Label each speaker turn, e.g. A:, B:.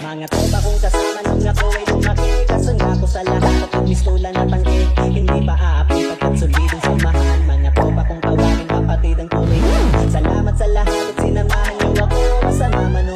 A: Mga tropa kong kasama nung ako ay lumaki. Kaso nga ako sa lahat kapag mistulan na tangke. Hindi pa aapi pagkat solidong samahan. Mga tropa kong tawagin kapatid ang turing. Salamat sa lahat at sinamahan niyo ako. Masama man o